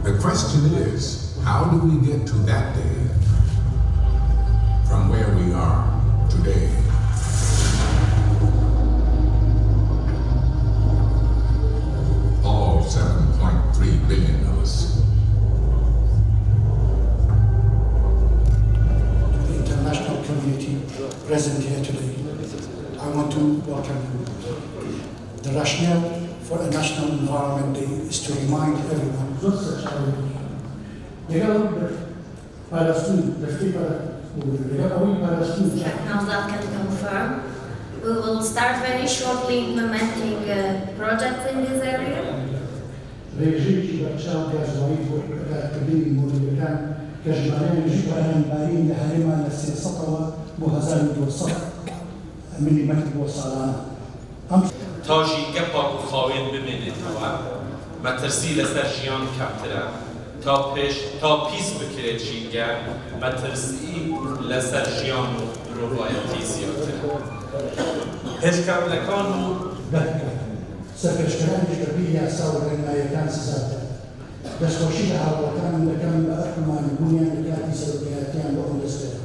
The question is, how do we get to that day from where we are today? All 7.3 billion of us. The international community present here today, I want to welcome you. The rationale for a National Environment Day is to remind everyone Now can confirm. We will start very shortly implementing projects in this area. تاجی گپا کو خواهید ببینید و مترسی لسر جیان کمتره تا پیس بکره جینگر مترسی لسر جیان رو روایتی زیاده هش کم لکانو سرکشتران جبریه ساور ما سزاده دستوشی هوا کان لکان بأكمل بنيان لكاتي سلوكياتيان بأندستر